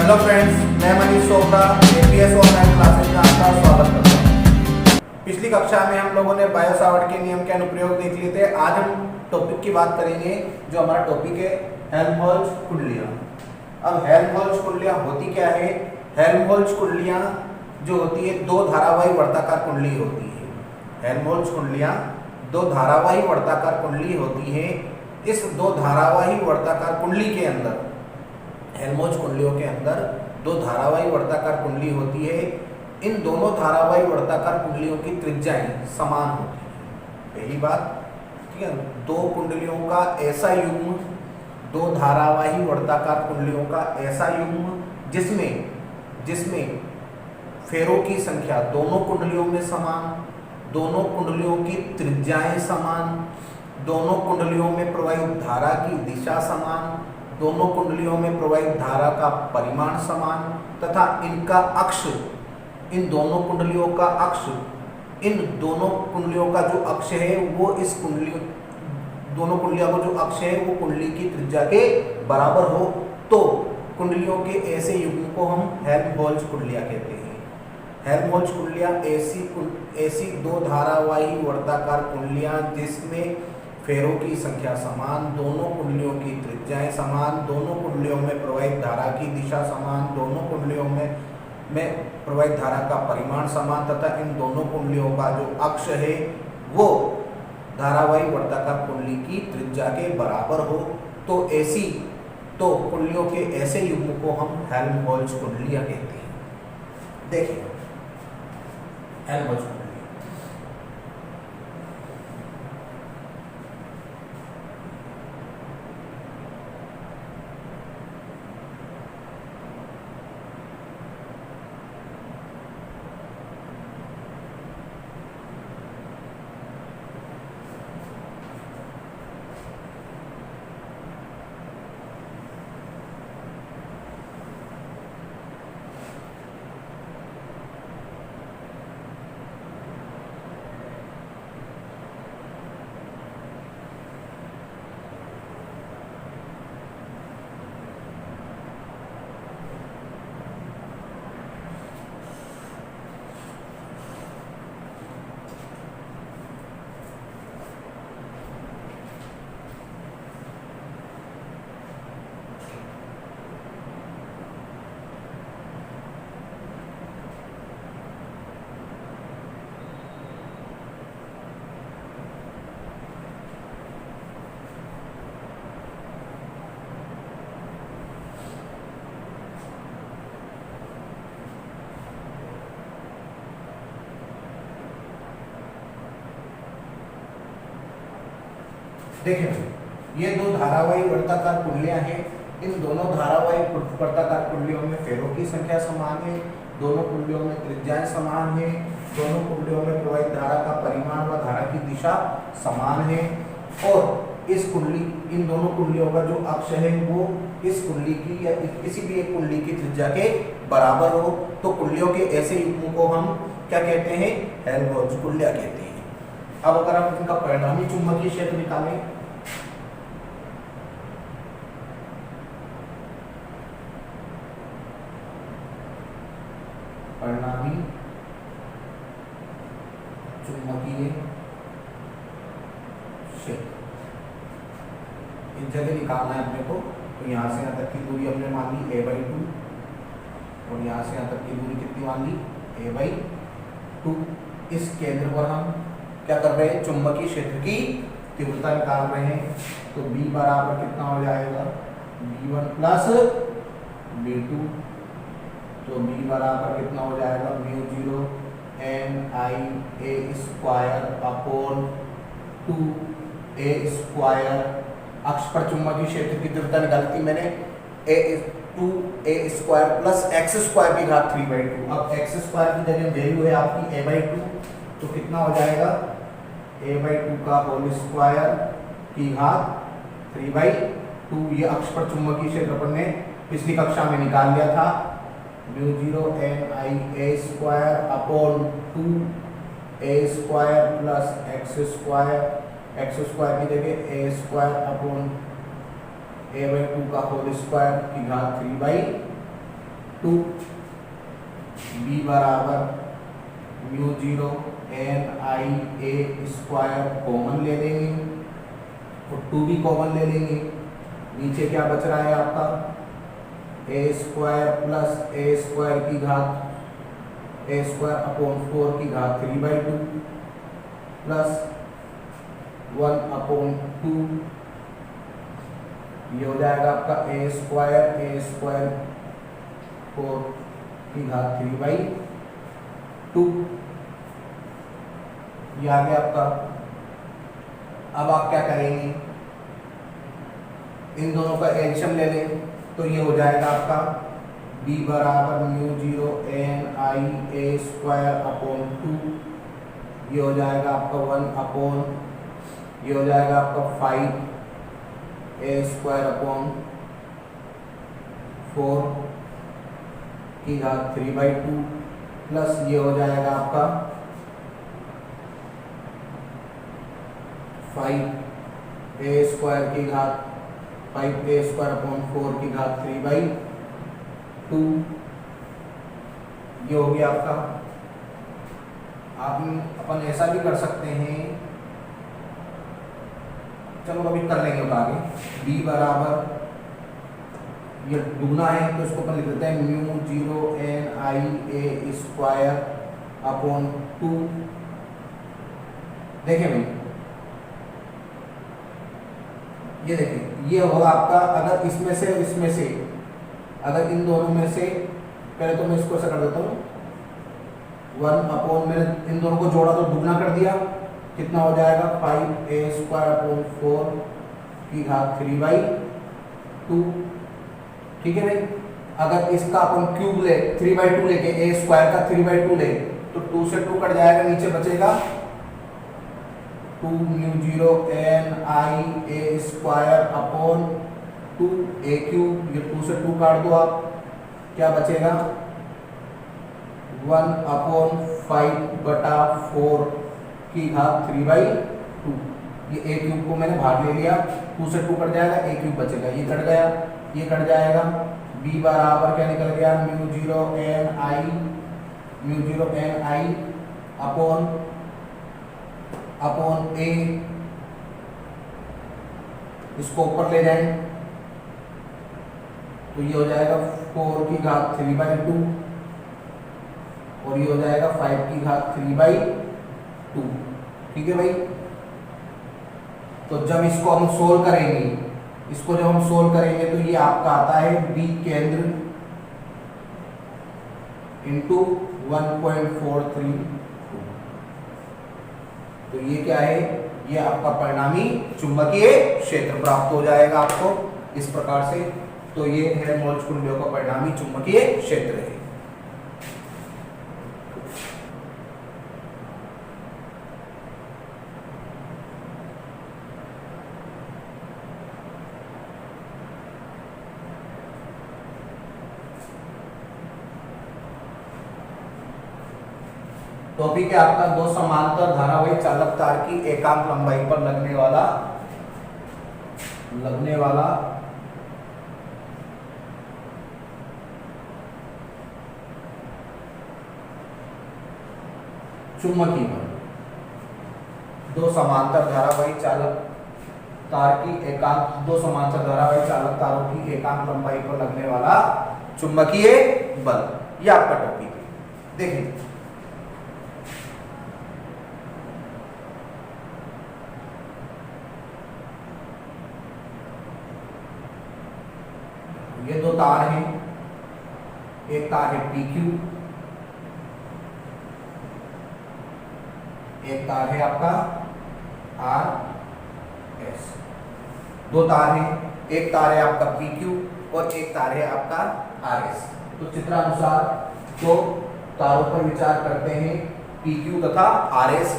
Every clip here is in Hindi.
हेलो फ्रेंड्स, मैं Manish Chopra APS online classes में आपका स्वागत करता हूँ। पिछली कक्षा में हम लोगों ने बायो सावर्ट के नियम के अनुप्रयोग देख लिए थे। आज हम टॉपिक की बात करेंगे जो हमारा टॉपिक है हेल्महोल्ट्ज कुंडलियाँ। अब हेल्महोल्ट्ज कुंडलियाँ होती क्या है? हेल्महोल्ट्ज कुंडलियाँ जो होती है दो धारावाही वर्ताकार कुंडली होती है। हेल्महोल्ट्ज कुंडलियाँ दो धारावाही वर्ताकार कुंडली होती है। इस दो धारावाही वर्ताकार कुंडली के अंदर, हेल्महोल्ट्ज कुंडलियों के अंदर दो धारावाही वर्ताकार कुंडली होती है। इन दोनों धारावाही वर्ताकार कुंडलियों की त्रिज्याएं समान होती है। पहली बात, ठीक है, दो कुंडलियों का ऐसा युग्म, दो धारावाही वर्ताकार कुंडलियों का ऐसा युग्म जिसमें फेरों की संख्या दोनों कुंडलियों में समान, दोनों कुंडलियों की त्रिज्याएं समान, दोनों कुंडलियों में प्रवाहित धारा की दिशा समान, दोनों कुंडलियों में प्रवाहित धारा का परिमाण समान तथा इनका अक्ष, इन दोनों कुंडलियों का अक्ष, इन दोनों कुंडलियों का जो अक्ष है वो इस कुंडली, दोनों कुंडलियों का जो अक्ष है वो कुंडली की त्रिज्या के बराबर हो तो कुंडलियों के ऐसे युग्म को हम हेल्महोल्ट्ज कुंडलियाँ कहते हैं। हेल्महोल्ट्ज कुंडलियाँ ऐसी दो धारावाही वर्ताकार कुंडलियाँ जिसमें फेरों की संख्या समान, दोनों कुंडलियों की त्रिज्याएं समान, दोनों कुंडलियों में प्रवाहित धारा की दिशा समान, दोनों कुंडलियों में प्रवाहित धारा का परिमाण समान तथा इन दोनों कुंडलियों का जो अक्ष है वो धारावाही वर्ताकार कुंडली की त्रिज्या के बराबर हो तो कुंडलियों के ऐसे युग्म को हम हेल्महोल्ट्ज कुंडलियाँ कहते हैं। देखिए हेल्महोल्ट्ज देखिए ये दो धारावाही वर्ताकार कुंडलियां हैं। इन दोनों धारावाही वर्ताकार कुंडलियों में फेरों की संख्या समान है, दोनों कुंडलियों में त्रिज्याएं समान है, दोनों कुंडलियों में प्रवाहित धारा का परिमाण व धारा की दिशा समान है और इन दोनों कुंडलियों का जो अक्ष है वो इस कुंडली की या किसी भी एक कुंडली की त्रिज्या के बराबर हो तो कुंडलियों के ऐसे युग्म को हम क्या कहते हैं? हेल्महोल्ट्ज कुंडलियां कहते हैं। अब अगर हम इनका परिणामी चुंबकीय क्षेत्र निकालें, परिणामी चुंबकीय क्षेत्र इस जगह निकालना है अपने को। तो यहाँ से यहाँ तक की दूरी हमने मान ली a/2 और यहाँ से यहाँ तक की दूरी कितनी मान ली? a/2। इस केंद्र पर हम क्या कर रहे हैं? चुंबकीय क्षेत्र की तीव्रता निकाल रहे हैं। तो B बराबर कितना हो जाएगा? B1 plus B2। तो B बराबर कितना हो जाएगा? Mu 0 NIA² upon 2A²। अक्ष पर चुंबकीय क्षेत्र की तीव्रता निकाली थी मैंने, 2A² प्लस x² की घात 3/2। अब x² की जगह वैल्यू है आपकी a/2 तो कितना हो जाएगा? a/2 का होल स्क्वायर की घात 3/2। ये अक्ष पर चुंबकीय क्षेत्र अपन ने पिछली कक्षा में निकाल लिया था। Mu 0 NIA² upon 2A² plus x² की जगह a² अपॉन a/2 का होल स्क्वायर की घात 3/2। 2, b बराबर म्यू जीरो एन आई ए स्क्वायर कॉमन ले लेंगे और 2 भी कॉमन ले लेंगे। नीचे क्या बच रहा है आपका ए स्क्वायर प्लस ए स्क्वायर की घात ए स्क्वायर अपॉन 4 की घात 3/2 प्लस 1/2, ये हो जाएगा आपका ए स्क्वायर 4 की घात 3/2, ये आ गया आपका। अब आप क्या करेंगे, इन दोनों का एलसीएम ले लें तो ये हो जाएगा आपका b बराबर म्यू जीरो एन आई ए स्क्वायर अपॉन 2, ये हो जाएगा आपका 1/, ये हो जाएगा आपका 5 ए स्क्वायर अपॉन 4 की घात 3/2 प्लस ये हो जाएगा आपका 5 ए स्क्वायर की घात 5 ए स्क्वायर अपॉन 4 की घात 3/2, ये हो गया आपका। आप अपन ऐसा भी कर सकते हैं, चलो अभी कर लेंगे तो आगे। b बराबर, ये दुगना है तो इसको अपन लिख देते हैं म्यू जीरो एन आई ए स्क्वायर अपॉन 2। देखिए भाई, ये देखिए, ये होगा आपका, अगर इसमें से अगर इन दोनों में से, पहले तो मैं इसको ऐसा कर देता हूँ 1/, मैंने इन दोनों को जोड़ा तो दुगना कर दिया, कितना हो जाएगा 5 ए स्क्वायर अपॉन 4 की घात 3/2, ठीक है भाई। अगर इसका अपन क्यूब ले 3/2 लेके ए स्क्वायर का 3/2 ले तो 2 से 2 कट जाएगा, नीचे बचेगा 2 म्यू जीरो एन आई ए स्क्वायर अपॉन 2 ए क्यूब, ये 2 से 2 काट दो आप, क्या बचेगा 1/5/4 की घात 3/2। ये ए क्यूब को मैंने बाहर ले लिया, 2 से 2 कट जाएगा, ए क्यूब बचेगा, ये कट गया, ये कट जाएगा। b बराबर क्या निकल गया म्यू जीरो एन आई अपॉन ए, इसको ऊपर ले जाएं तो ये हो जाएगा 4 की घात 3/2 और ये हो जाएगा 5 की घात 3/2, ठीक है भाई। तो जब इसको हम सोल्व करेंगे, तो ये आपका आता है b केंद्र इंटू 1.432, तो ये क्या है, ये आपका परिणामी चुंबकीय क्षेत्र प्राप्त हो जाएगा आपको इस प्रकार से। तो ये हेल्महोल्ट्ज कुंडलियों का परिणामी चुंबकीय क्षेत्र है। टॉपिक है आपका दो समांतर धारावाही चालक तार की एकांक लंबाई पर लगने वाला चुंबकीय बल। दो समांतर धारावाही चालक तारों की एकांक लंबाई पर लगने वाला चुंबकीय बल, यह आपका टॉपिक है। देखिए ये दो तार हैं, एक तार है PQ, एक तार है आपका RS। दो तार हैं, एक तार है आपका PQ और एक तार है आपका RS। तो चित्रानुसार दो तारों पर विचार करते हैं, PQ तथा RS।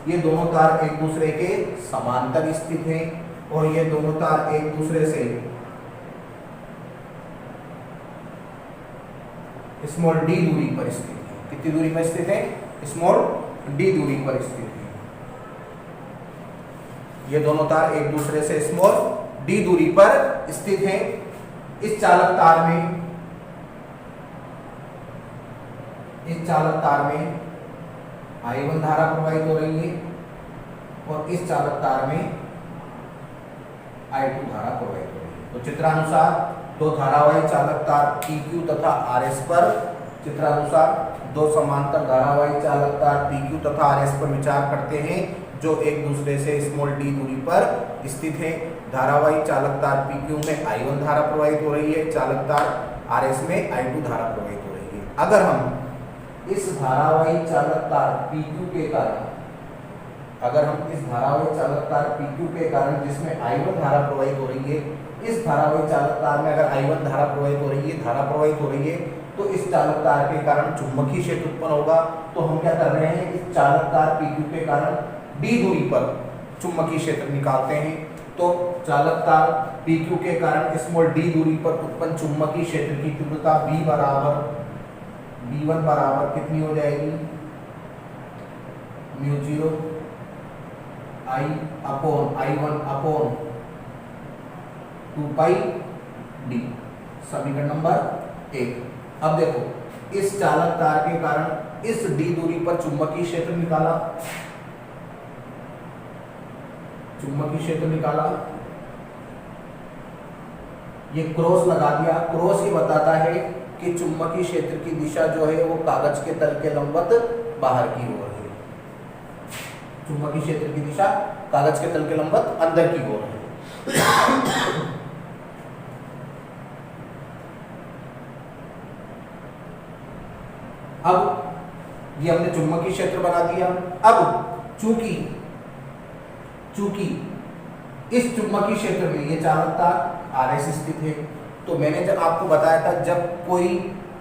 ये दोनों तार एक दूसरे के समांतर स्थित हैं और ये दोनों तार एक दूसरे से स्मॉल d दूरी पर स्थित है। कितनी दूरी पर स्थित है? स्मॉल d दूरी पर स्थित है। ये दोनों तार एक दूसरे से स्मॉल d दूरी पर स्थित हैं। इस चालक तार में इस चालक तार में I1 धारा प्रवाहित हो रही है और इस चालक तार में I2 धारा प्रवाहित हो रही है। तो चित्रानुसार दो धारावाही चालक तार PQ तथा RS पर दो समांतर धारावाही चालक तार PQ तथा RS पर विचार करते हैं जो एक दूसरे से स्मॉल d दूरी पर स्थित है। धारावाही चालक तार PQ में I1 धारा प्रवाहित हो रही है, चालक तार RS में I2 धारा प्रवाहित हो रही है। अगर हम इस धारावाही चालक तार PQ के कारण जिसमें I1 धारा प्रवाहित हो रही है, इस धारावाही चालक तार में अगर I1 धारा प्रवाहित हो रही है तो इस चालक तार के कारण चुंबकीय क्षेत्र उत्पन्न होगा। तो हम क्या कर रहे हैं, इस चालक तार PQ के कारण d दूरी पर चुंबकीय क्षेत्र निकालते हैं। तो चालक तार PQ के कारण स्मॉल d दूरी पर उत्पन्न चुंबकीय क्षेत्र की तीव्रता B1 बराबर कितनी हो जाएगी, μ0 I1 अपॉन 2 पाई d। समीकरण नंबर 1। अब देखो, इस चालक तार के कारण इस d दूरी पर चुंबकीय क्षेत्र निकाला, ये क्रॉस लगा दिया। क्रॉस ये बताता है कि चुंबकीय क्षेत्र की दिशा जो है वो कागज के तल के लंबवत बाहर की ओर है। चुंबकीय क्षेत्र की दिशा कागज के तल के लंबवत अंदर की ओर है। अब ये हमने चुंबकीय क्षेत्र बना दिया। अब चूंकि इस चुंबकीय क्षेत्र में ये चालक तार RS स्थित है, तो मैंने जब आपको बताया था जब कोई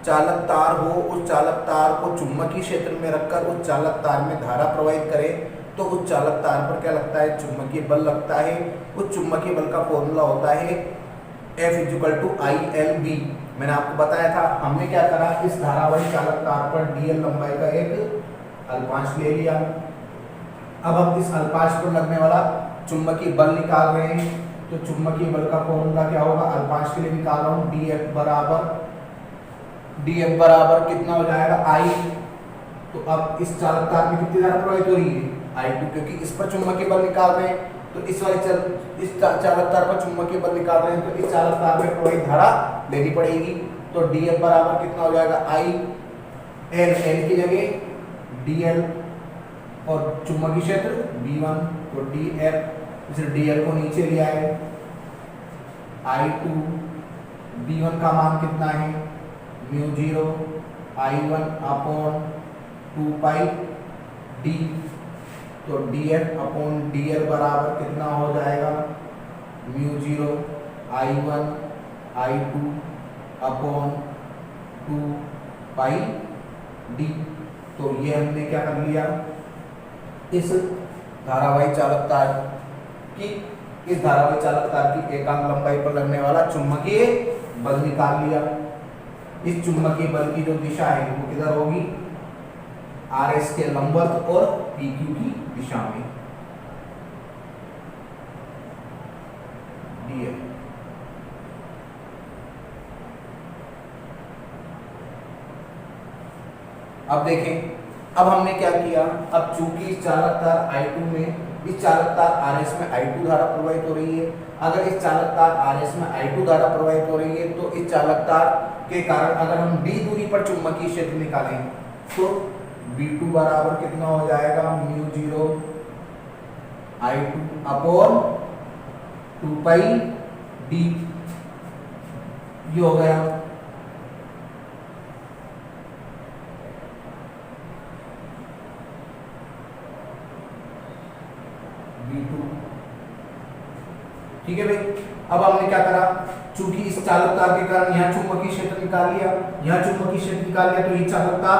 चालक तार हो, उस चालक तार को चुंबकीय क्षेत्र में रखकर उस चालक तार में धारा प्रवाहित करे तो उस चालक तार पर क्या लगता है, चुंबकीय बल लगता है। उस चुंबकीय बल का फॉर्मूला होता है F=ILB। मैंने आपको बताया था, हमने क्या करा, इस धारावाही चालक तार पर dl लंबाई का एक अल्पांश ले लिया। अब हम इस अल्पांश पर लगने वाला चुंबकीय बल निकाल रहे हैं। तो चुंबकीय बल का फॉर्मूला क्या होगा, अल्पांश के लिए निकाल रहा हूँ, dF बराबर कितना हो जाएगा, I। तो अब इस चालक तार में कितनी धारा प्रवाहित हो रही है, I2, क्योंकि इस पर चुंबकीय बल निकाल रहे हैं। तो इस चालक तार पर चुंबकीय बल निकाल रहे हैं, तो इस चालक तार में प्रवाहित धारा लेनी पड़ेगी। तो dF बराबर कितना हो जाएगा, I L की जगह dl और चुंबकीय क्षेत्र B1, तो dF, इसे dl को नीचे लिया है, I2 B1 का मान कितना है, μ0 I1 अपॉन 2 पाई d। तो dF अपॉन dl बराबर कितना हो जाएगा, μ0 I1 I2 अपॉन 2 पाई d। तो ये हमने क्या कर लिया, इस धारावाही चालक तार की एकांक लंबाई पर लगने वाला चुंबकीय बल निकाल लिया। इस चुंबकीय बल की जो दिशा है वो किधर होगी, RS के लंबवत और PQ की दिशा में, dl। अब देखें, अब हमने क्या किया, अब चूंकि इस चालक तार I2 में, इस चालक तार RS में I2 धारा प्रवाहित हो रही है। अगर इस चालक तार RS में I2 धारा प्रवाहित हो रही है तो इस चालक तार के कारण अगर हम d दूरी पर चुंबकीय क्षेत्र निकालें तो B2 बराबर कितना हो जाएगा, μ0 I2 अपॉन 2 पाई d। ये हो गया। ठीक है भाई। अब हमने क्या करा, चूंकि इस चालक तार के कारण यहाँ चुंबकीय क्षेत्र निकाल लिया, तो ये चालक तार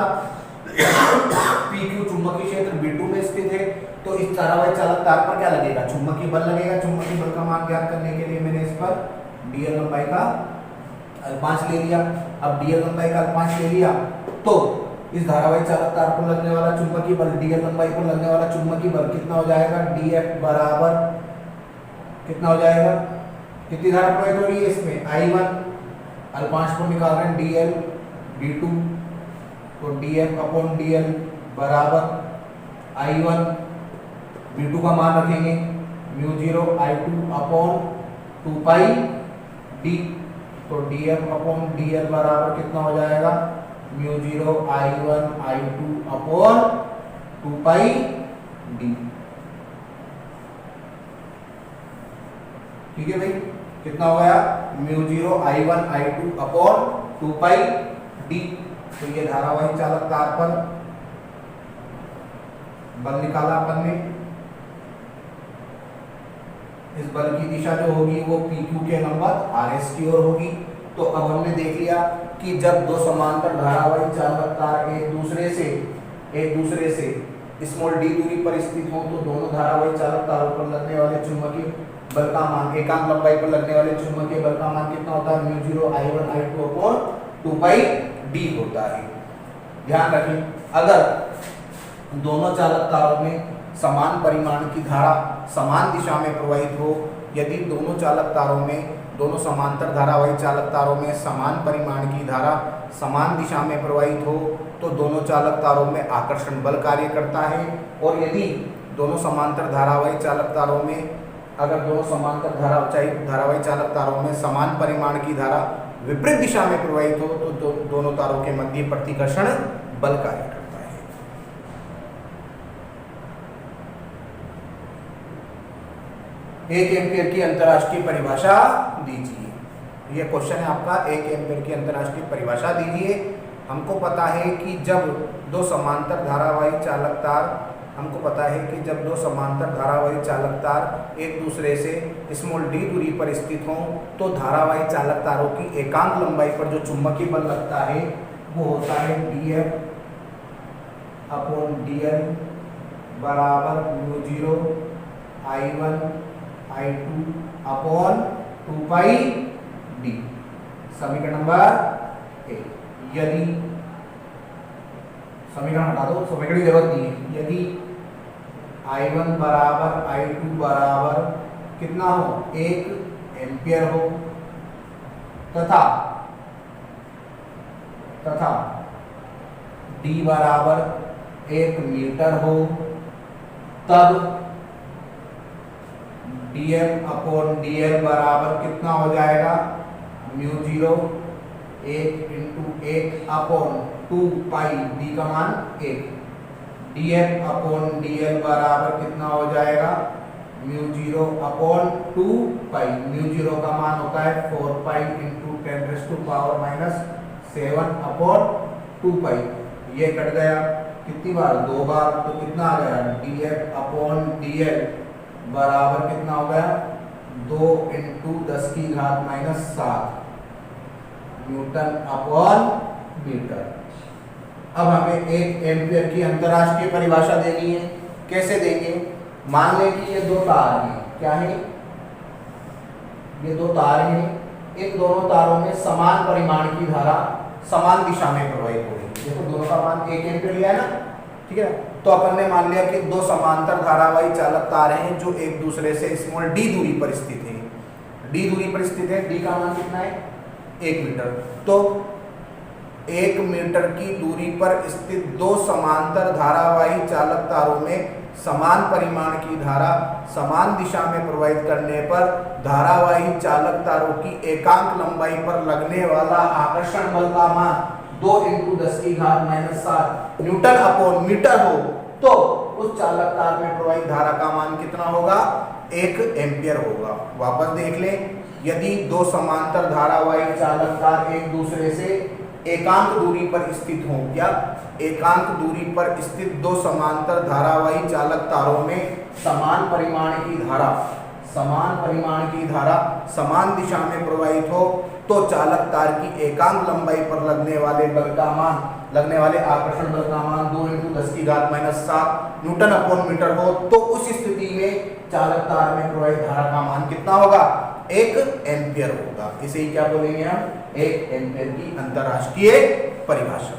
PQ चुंबकीय क्षेत्र B2 में स्थित है। तो इस धारावाही चालक तार पर क्या लगेगा, चुंबकीय बल लगेगा। चुंबकीय बल का मान ज्ञात करने के लिए मैंने इस पर dl लंबाई का अल्पांश ले लिया। अब dl लंबाई का अल्पांश ले लिया तो इस धारावाही चालक तार पर लगने वाला चुंबकीय बल, dl लंबाई पर लगने वाला चुंबकीय बल कितना हो जाएगा, dF बराबर कितना हो जाएगा, कितनी धारा प्रवाहित हो रही है इसमें, I1 अल्पांश को निकाल रहे हैं dl B2, तो df अपॉन dl बराबर I1, V2 का मान रखेंगे म्यू 0 I2 अपॉन 2 पाई d, तो df अपॉन dl बराबर कितना हो जाएगा म्यू 0 I1 I2 अपॉन 2 पाई d। ठीक है भाई, कितना हो गया म्यू 0 I1 I2 अपॉन 2 पाई d। तो ये धारावाही चालक तार पर बल निकाला अपन ने। इस बल की दिशा जो होगी वो PQ के नंबर RS की ओर होगी। तो अब हमने देख लिया कि जब दो समांतर धारावाही चालक तार एक दूसरे से स्मॉल d दूरी पर स्थित हो तो दोनों धारावाही चालक तारों पर लगने वाले चुंबकीय बल का मान, एकांक लंबाई पर लगने वाले चुंबकीय बल का मान कितना होता है म्यू 0 I1 I2 अपॉन 2 पाई d होता है। ध्यान रखें, अगर दोनों चालक तारों में समान परिमाण की धारा समान दिशा में प्रवाहित हो, यदि दोनों समांतर धारावाही चालक तारों में समान परिमाण की धारा समान दिशा में प्रवाहित हो तो दोनों चालक तारों में आकर्षण बल कार्य करता है। और यदि दोनों समांतर धारावाही चालक तारों में धारावाही चालक तारों में समान परिमाण की धारा विपरीत दिशा में प्रवाहित हो तो दोनों तारों के मध्य प्रतिकर्षण बल कार्य करता है। एक एम्पीयर की अंतरराष्ट्रीय परिभाषा दीजिए। यह क्वेश्चन है आपका, एक एम्पीयर की अंतरराष्ट्रीय परिभाषा दीजिए। हमको पता है कि जब दो समांतर धारावाही चालक तार एक दूसरे से स्मॉल d दूरी पर स्थित हों तो धारावाही चालक तारों की एकांक लंबाई पर जो चुंबकीय बल लगता है वो होता है df अपॉन dl बराबर म्यू 0 I1 I2 अपॉन 2 पाई d। समीकरण नंबर 1। यदि समीकरण हटा दो, समीकरण की जरूरत नहीं है। यदि I1 बराबर I2 बराबर कितना हो 1 एम्पियर हो तथा D बराबर 1 मीटर हो, तब df अपॉन dl बराबर कितना हो जाएगा म्यू 0 1 इंटू 1 अपॉन 2 पाई d का मान 1। df अपॉन dl बराबर कितना हो जाएगा म्यू 0 अपॉन 2 पाई। म्यू 0 का मान होता है 4 पाई इंटू 10⁻⁷ अपॉन 2 पाई। ये कट गया कितनी बार, 2 बार, तो कितना आ गया df अपॉन dl बराबर कितना हो गया 2 इंटू 10⁻⁷ न्यूटन अपॉन मीटर। अब हमें 1 एम्पीयर की अंतरराष्ट्रीय परिभाषा देनी है। कैसे देंगे, मान लें कि ये दो तार हैं। क्या है, ये दो तार हैं। इन दोनों तारों में समान परिमाण की धारा समान दिशा में प्रवाहित हो रही है। देखो दोनों का मान 1 एम्पीयर लिया है ना, ठीक है। तो अपन ने मान लिया कि दो समांतर धारावाही चालक तार हैं जो एक दूसरे से स्मॉल d दूरी पर स्थित हैं। d दूरी पर स्थित है, d का मान कितना है 1 मीटर। तो 1 मीटर की दूरी पर स्थित दो समांतर धारावाही चालक तारों में समान परिमाण की धारा समान दिशा में प्रवाहित करने पर धारावाही चालक तारों की एकांक लंबाई पर लगने वाला आकर्षण बल का मान 2 इंटू 10⁻⁷ न्यूटन अपॉन मीटर हो तो उस चालक तार में प्रवाहित धारा का मान कितना होगा 1 एम्पियर होगा। वापस देख लें, यदि दो समांतर धारावाही चालक तार एक दूसरे से एकांक दूरी पर स्थित हों, या एकांक दूरी पर स्थित दो समांतर धारावाही चालक तारों में समान परिमाण की धारा समान दिशा में प्रवाहित हो तो चालक तार की एकांक लंबाई पर लगने वाले आकर्षण बल का मान 2 इंटू 10⁻⁷ न्यूटन अपॉन मीटर हो तो उस स्थिति में चालक तार में प्रवाहित धारा का मान कितना होगा 1 एम्पियर होगा। इसे ही क्या बोलेंगे हम, 1 एम्पियर की अंतरराष्ट्रीय परिभाषा।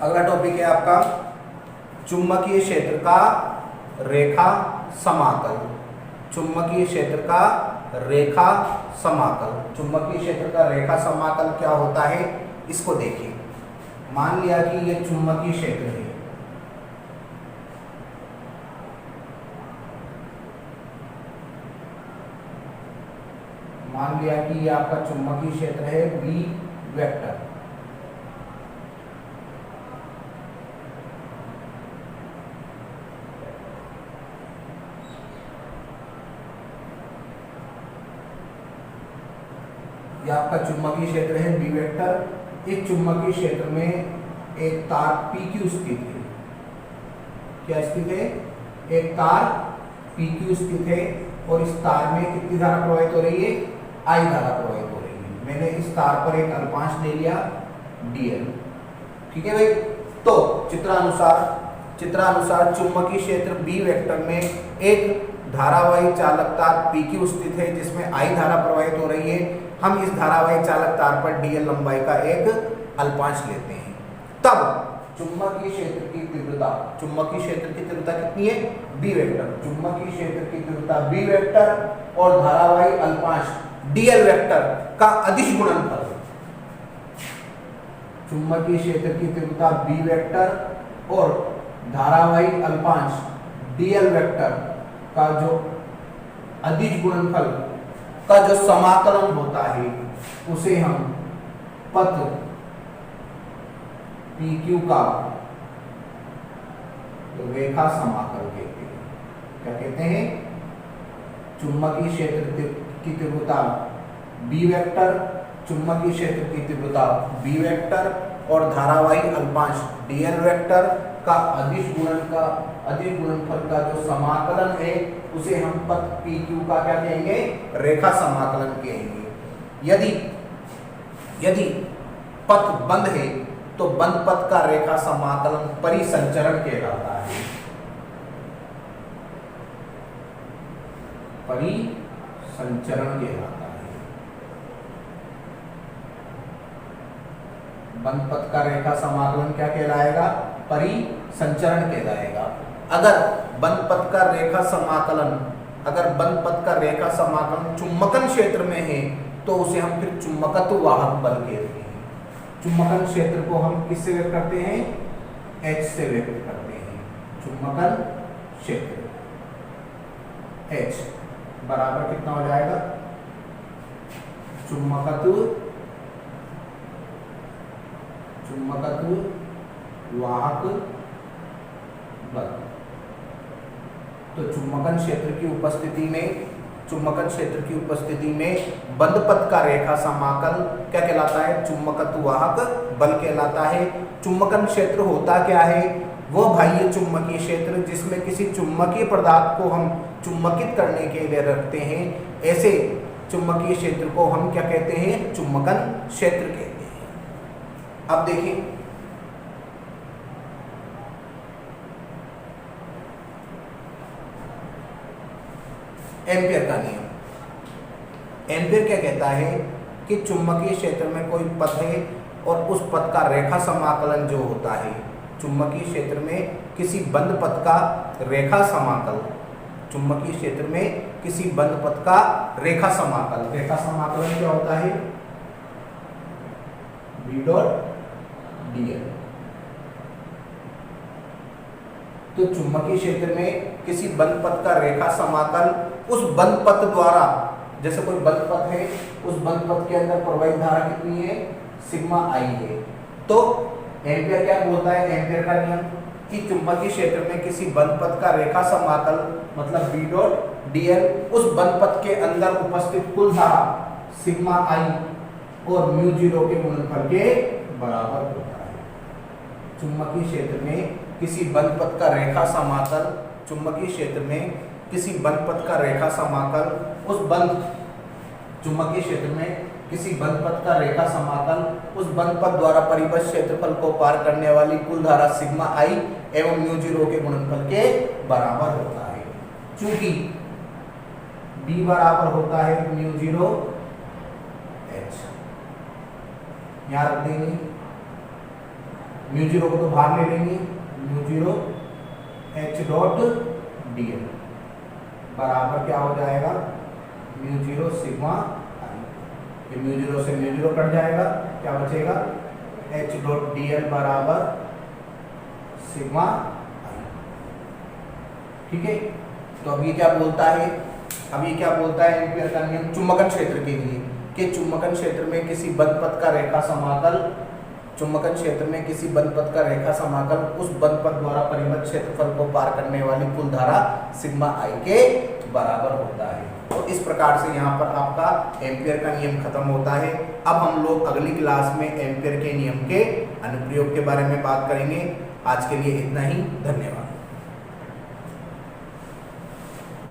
अगला टॉपिक है आपका चुंबकीय क्षेत्र का रेखा समाकल, चुंबकीय क्षेत्र का रेखा समाकल। चुंबकीय क्षेत्र का रेखा समाकल क्या होता है इसको देखिए। मान लिया कि ये चुंबकीय क्षेत्र है, मान लिया कि ये आपका चुंबकीय क्षेत्र है बी वेक्टर। ये आपका चुंबकीय क्षेत्र है बी वेक्टर। इस चुंबकीय क्षेत्र में एक तार PQ स्थित है। क्या स्थित है? एक तार PQ स्थित है और इस तार में कितनी धारा प्रवाहित हो रही है? I धारा प्रवाहित हो रही है। मैंने इस तार पर एक अल्पांश ले लिया dl। ठीक है भाई। तो चित्रानुसार चुंबकीय क्षेत्र बी वेक्टर में एक धारावाही चालक तार PQ स्थित है जिसमें I धारा प्रवाहित हो रही है। हम इस धारावाही चालक तार पर dl लंबाई का एक अल्पांश लेते हैं। तब चुंबकीय क्षेत्र की तीव्रता कितनी है? B vector. चुंबकीय क्षेत्र की तीव्रता बी वेक्टर और धारावाही अल्पांश dl वेक्टर का अदिश गुणनफल। चुंबकीय क्षेत्र की तीव्रता बी वेक्टर और धारावाही अल्पांश dl वेक्टर का जो अदिश गुणनफल का जो समाकलन होता है उसे हम पथ PQ का रेखा समाकल कहते हैं। क्या कहते हैं? चुंबकीय क्षेत्र की तीव्रता बी वेक्टर, चुंबकीय क्षेत्र की तीव्रता बी वेक्टर और धारावाही अल्पांश dl वेक्टर का अदिश गुणनफल का जो समाकलन है उसे हम पथ PQ का क्या कहेंगे? रेखा समाकलन कहेंगे। यदि पथ बंद है तो बंद पथ का रेखा समाकलन परिसंचरण कहलाता है। परिसंचरण कहलाता है। बंद पथ का रेखा समाकलन क्या कहलाएगा? परिसंचरण कहलाएगा। अगर बंद पथ का रेखा समाकलन चुंबकन क्षेत्र में है तो उसे हम फिर चुंबकत्व वाहक बल कहते हैं। चुंबकन क्षेत्र को हम किससे व्यक्त करते हैं? H से व्यक्त करते हैं। चुंबकन क्षेत्र H बराबर कितना हो जाएगा? चुंबकत्व वाहक बल। तो चुंबकन क्षेत्र की उपस्थिति में बंद पथ का रेखा समाकल क्या कहलाता है? चुंबकत्व वाहक बल कहलाता है। चुंबकन क्षेत्र होता क्या है? वह बाह्य चुंबकीय क्षेत्र जिसमें किसी चुंबकीय पदार्थ को हम चुंबकित करने के लिए रखते हैं, ऐसे चुंबकीय क्षेत्र को हम क्या कहते हैं? चुंबकन क्षेत्र कहते हैं। अब देखिए एम्पियर का नियम। एम्पियर क्या कहता है कि चुंबकीय क्षेत्र में कोई पथ है और उस पथ का रेखा समाकलन जो होता है, चुंबकीय क्षेत्र में किसी बंद पथ का रेखा समाकल, चुंबकीय क्षेत्र में किसी बंद पथ का रेखा समाकलन क्या होता है? B dot dl। तो चुंबकीय क्षेत्र में किसी बंद पथ का रेखा समाकल उस बंद पथ द्वारा, जैसे कोई बंद पथ है, उस बंद पथ के अंदर प्रवाहित धारा कितनी है? सिग्मा I है। तो एम्पियर क्या बोलता है? एम्पियर का नियम कि चुंबकीय क्षेत्र में किसी बंद पथ का रेखा समाकल मतलब B डॉट dl उस बंद पथ के अंदर उपस्थित कुल धारा सिग्मा I और म्यू जीरो के गुणनफल के बराबर होता है। चुंबकीय क्षेत्र में किसी बंद पथ का रेखा समाकल, चुंबकीय क्षेत्र में किसी बंद पथ का रेखा समाकल उस बंद पथ द्वारा परिबद्ध क्षेत्रफल को पार करने वाली कुल धारा सिग्मा I एवं म्यू जीरो के गुणनफल के बराबर होता है। चूंकि B बराबर होता है म्यू जीरो H, यहाँ रख देंगे, म्यू जीरो को तो बाहर ले लेंगे, mu zero H dot dl बराबर क्या हो जाएगा, म्यू जीरो सिग्मा आई। ये म्यू जीरो से म्यू जीरो कट जाएगा, क्या बचेगा, एच डॉट dl बराबर सिग्मा आई। ठीक है, तो अब ये क्या बोलता है, अब ये क्या बोलता है एम्पीयर का नियम चुंबकन क्षेत्र के लिए कि चुंबकन क्षेत्र में किसी बंद पथ का रेखा समाकल, चुंबकन क्षेत्र में किसी बंद पथ का रेखा समाकल उस बंद पथ द्वारा परिबद्ध क्षेत्रफल को पार करने वाली कुल धारा सिग्मा आई के बराबर होता है। तो इस प्रकार से यहाँ पर आपका एम्पीयर का नियम खत्म होता है। अब हम लोग अगली क्लास में एम्पीयर के नियम के अनुप्रयोग के बारे में बात करेंगे। आज के लिए इतना ही, धन्यवाद।